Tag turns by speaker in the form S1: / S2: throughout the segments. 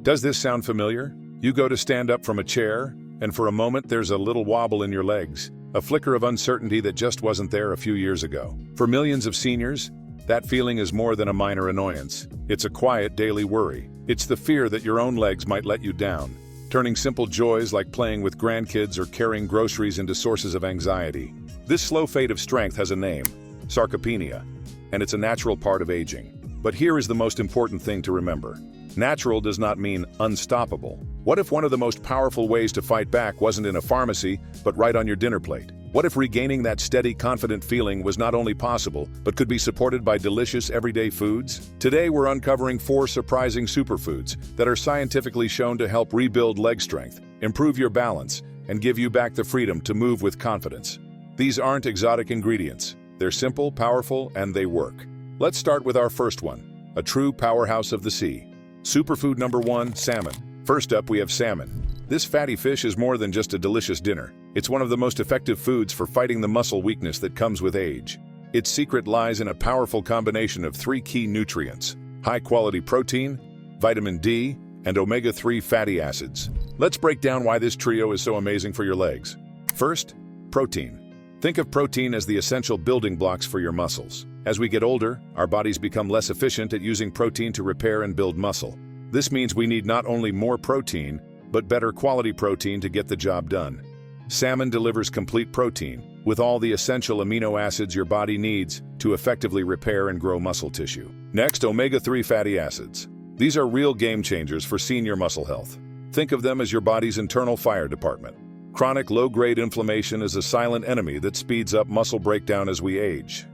S1: Does this sound familiar? You go to stand up from a chair, and for a moment there's a little wobble in your legs, a flicker of uncertainty that just wasn't there a few years ago. For millions of seniors, that feeling is more than a minor annoyance. It's a quiet daily worry. It's the fear that your own legs might let you down, turning simple joys like playing with grandkids or carrying groceries into sources of anxiety. This slow fade of strength has a name, sarcopenia, and it's a natural part of aging. But here is the most important thing to remember. Natural does not mean unstoppable. What if one of the most powerful ways to fight back wasn't in a pharmacy, but right on your dinner plate? What if regaining that steady, confident feeling was not only possible, but could be supported by delicious, everyday foods? Today, we're uncovering 4 surprising superfoods that are scientifically shown to help rebuild leg strength, improve your balance, and give you back the freedom to move with confidence. These aren't exotic ingredients. They're simple, powerful, and they work. Let's start with our first one, a true powerhouse of the sea. Superfood number 1, salmon. First up, we have salmon. This fatty fish is more than just a delicious dinner. It's one of the most effective foods for fighting the muscle weakness that comes with age. Its secret lies in a powerful combination of 3 key nutrients: high-quality protein, vitamin D, and omega-3 fatty acids. Let's break down why this trio is so amazing for your legs. First, protein. Think of protein as the essential building blocks for your muscles. As we get older, our bodies become less efficient at using protein to repair and build muscle. This means we need not only more protein, but better quality protein to get the job done. Salmon delivers complete protein, with all the essential amino acids your body needs to effectively repair and grow muscle tissue. Next, omega-3 fatty acids. These are real game changers for senior muscle health. Think of them as your body's internal fire department. Chronic low-grade inflammation is a silent enemy that speeds up muscle breakdown as we age.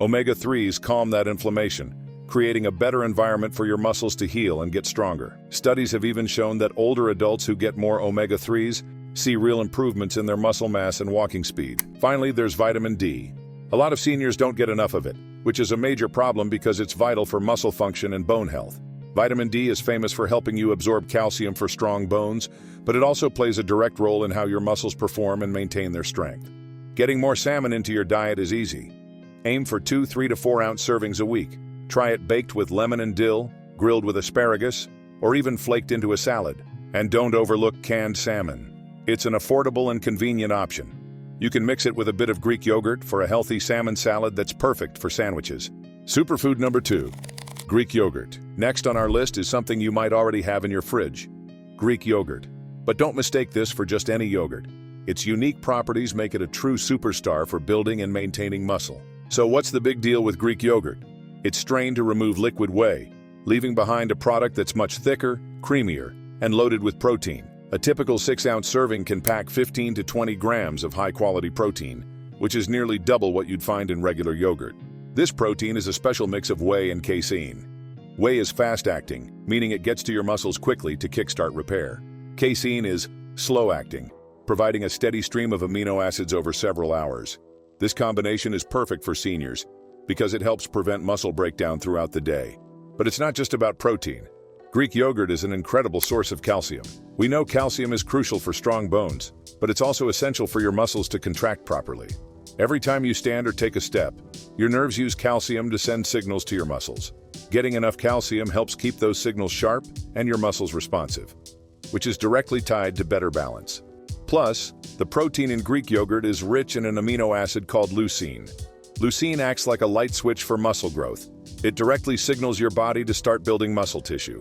S1: Omega-3s calm that inflammation, creating a better environment for your muscles to heal and get stronger. Studies have even shown that older adults who get more omega-3s see real improvements in their muscle mass and walking speed. Finally, there's vitamin D. A lot of seniors don't get enough of it, which is a major problem because it's vital for muscle function and bone health. Vitamin D is famous for helping you absorb calcium for strong bones, but it also plays a direct role in how your muscles perform and maintain their strength. Getting more salmon into your diet is easy. Aim for 2 3 to 4 ounce servings a week. Try it baked with lemon and dill, grilled with asparagus, or even flaked into a salad. And don't overlook canned salmon. It's an affordable and convenient option. You can mix it with a bit of Greek yogurt for a healthy salmon salad that's perfect for sandwiches. Superfood number 2, Greek yogurt. Next on our list is something you might already have in your fridge, Greek yogurt. But don't mistake this for just any yogurt. Its unique properties make it a true superstar for building and maintaining muscle. So what's the big deal with Greek yogurt? It's strained to remove liquid whey, leaving behind a product that's much thicker, creamier, and loaded with protein. A typical 6-ounce serving can pack 15 to 20 grams of high-quality protein, which is nearly double what you'd find in regular yogurt. This protein is a special mix of whey and casein. Whey is fast-acting, meaning it gets to your muscles quickly to kickstart repair. Casein is slow-acting, providing a steady stream of amino acids over several hours. This combination is perfect for seniors because it helps prevent muscle breakdown throughout the day. But it's not just about protein. Greek yogurt is an incredible source of calcium. We know calcium is crucial for strong bones, but it's also essential for your muscles to contract properly. Every time you stand or take a step, your nerves use calcium to send signals to your muscles. Getting enough calcium helps keep those signals sharp and your muscles responsive, which is directly tied to better balance. Plus, the protein in Greek yogurt is rich in an amino acid called leucine. Leucine acts like a light switch for muscle growth. It directly signals your body to start building muscle tissue.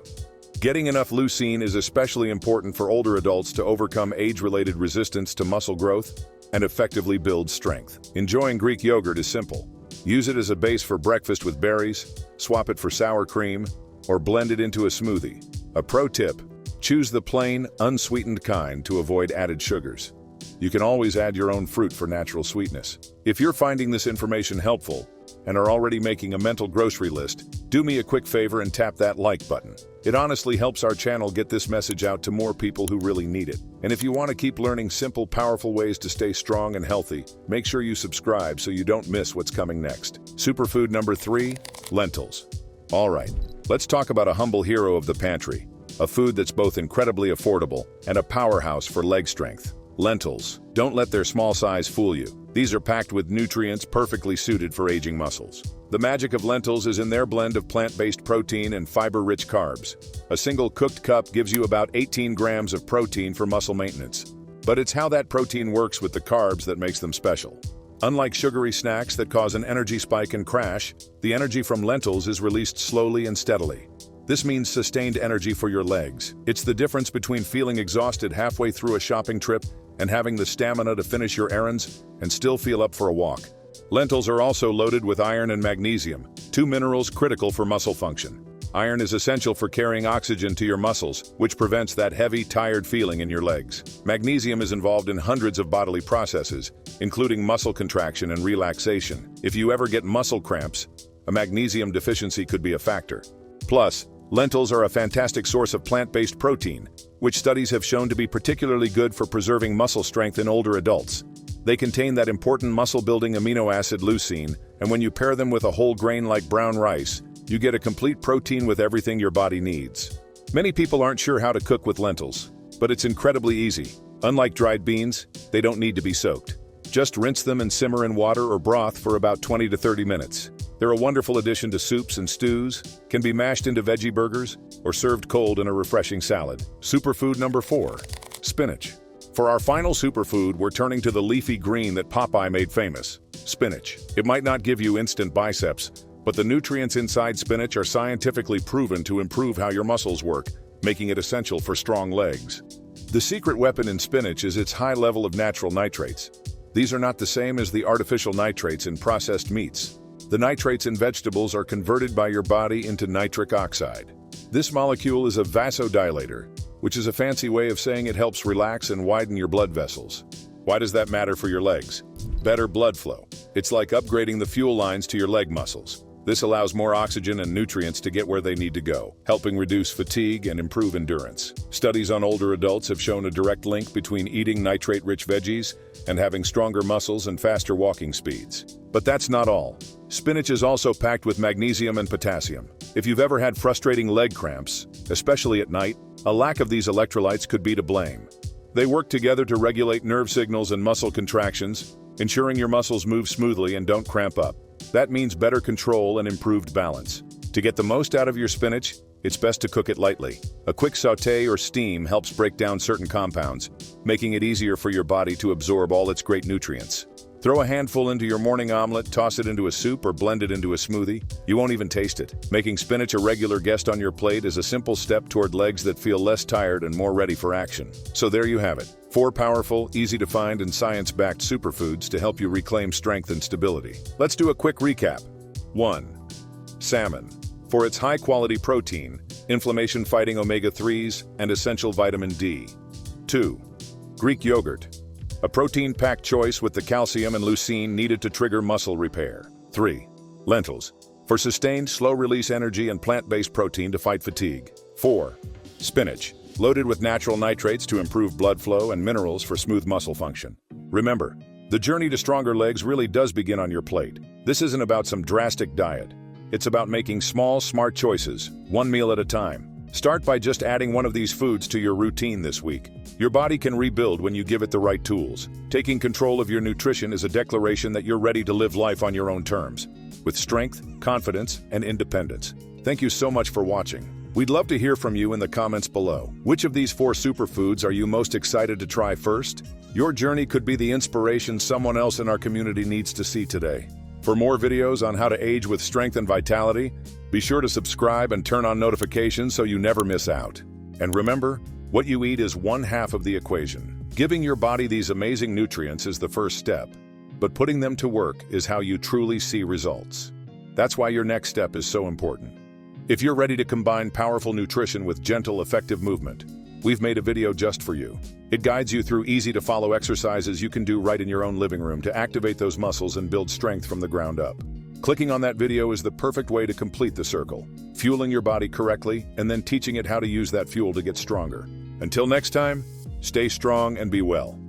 S1: Getting enough leucine is especially important for older adults to overcome age-related resistance to muscle growth and effectively build strength. Enjoying Greek yogurt is simple. Use it as a base for breakfast with berries, swap it for sour cream, or blend it into a smoothie. A pro tip: choose the plain, unsweetened kind to avoid added sugars. You can always add your own fruit for natural sweetness. If you're finding this information helpful and are already making a mental grocery list, do me a quick favor and tap that like button. It honestly helps our channel get this message out to more people who really need it. And if you want to keep learning simple, powerful ways to stay strong and healthy, make sure you subscribe so you don't miss what's coming next. Superfood number 3, lentils. All right, let's talk about a humble hero of the pantry, a food that's both incredibly affordable and a powerhouse for leg strength. Lentils. Don't let their small size fool you. These are packed with nutrients perfectly suited for aging muscles. The magic of lentils is in their blend of plant-based protein and fiber-rich carbs. A single cooked cup gives you about 18 grams of protein for muscle maintenance. But it's how that protein works with the carbs that makes them special. Unlike sugary snacks that cause an energy spike and crash, the energy from lentils is released slowly and steadily. This means sustained energy for your legs. It's the difference between feeling exhausted halfway through a shopping trip and having the stamina to finish your errands and still feel up for a walk. Lentils are also loaded with iron and magnesium, two minerals critical for muscle function. Iron is essential for carrying oxygen to your muscles, which prevents that heavy, tired feeling in your legs. Magnesium is involved in hundreds of bodily processes, including muscle contraction and relaxation. If you ever get muscle cramps, a magnesium deficiency could be a factor. Plus, lentils are a fantastic source of plant-based protein, which studies have shown to be particularly good for preserving muscle strength in older adults. They contain that important muscle-building amino acid leucine, and when you pair them with a whole grain like brown rice, you get a complete protein with everything your body needs. Many people aren't sure how to cook with lentils, but it's incredibly easy. Unlike dried beans, they don't need to be soaked. Just rinse them and simmer in water or broth for about 20 to 30 minutes. They're a wonderful addition to soups and stews, can be mashed into veggie burgers, or served cold in a refreshing salad. Superfood number 4, spinach. For our final superfood, we're turning to the leafy green that Popeye made famous, spinach. It might not give you instant biceps, but the nutrients inside spinach are scientifically proven to improve how your muscles work, making it essential for strong legs. The secret weapon in spinach is its high level of natural nitrates. These are not the same as the artificial nitrates in processed meats. The nitrates in vegetables are converted by your body into nitric oxide. This molecule is a vasodilator, which is a fancy way of saying it helps relax and widen your blood vessels. Why does that matter for your legs? Better blood flow. It's like upgrading the fuel lines to your leg muscles. This allows more oxygen and nutrients to get where they need to go, helping reduce fatigue and improve endurance. Studies on older adults have shown a direct link between eating nitrate-rich veggies and having stronger muscles and faster walking speeds. But that's not all. Spinach is also packed with magnesium and potassium. If you've ever had frustrating leg cramps, especially at night, a lack of these electrolytes could be to blame. They work together to regulate nerve signals and muscle contractions, ensuring your muscles move smoothly and don't cramp up. That means better control and improved balance. To get the most out of your spinach, it's best to cook it lightly. A quick sauté or steam helps break down certain compounds, making it easier for your body to absorb all its great nutrients. Throw a handful into your morning omelet, toss it into a soup, or blend it into a smoothie. You won't even taste it. Making spinach a regular guest on your plate is a simple step toward legs that feel less tired and more ready for action. So there you have it. 4 powerful, easy-to-find, and science-backed superfoods to help you reclaim strength and stability. Let's do a quick recap. 1. Salmon. For its high-quality protein, inflammation-fighting omega-3s, and essential vitamin D. 2. Greek yogurt. A protein-packed choice with the calcium and leucine needed to trigger muscle repair. 3. Lentils. For sustained, slow-release energy and plant-based protein to fight fatigue. 4. Spinach. Loaded with natural nitrates to improve blood flow and minerals for smooth muscle function. Remember, the journey to stronger legs really does begin on your plate. This isn't about some drastic diet. It's about making small, smart choices, one meal at a time. Start by just adding one of these foods to your routine this week. Your body can rebuild when you give it the right tools. Taking control of your nutrition is a declaration that you're ready to live life on your own terms, with strength, confidence, and independence. Thank you so much for watching. We'd love to hear from you in the comments below. Which of these 4 superfoods are you most excited to try first? Your journey could be the inspiration someone else in our community needs to see today. For more videos on how to age with strength and vitality, be sure to subscribe and turn on notifications so you never miss out. And remember, what you eat is one half of the equation. Giving your body these amazing nutrients is the first step, but putting them to work is how you truly see results. That's why your next step is so important. If you're ready to combine powerful nutrition with gentle, effective movement, we've made a video just for you. It guides you through easy-to-follow exercises you can do right in your own living room to activate those muscles and build strength from the ground up. Clicking on that video is the perfect way to complete the circle, fueling your body correctly and then teaching it how to use that fuel to get stronger. Until next time, stay strong and be well.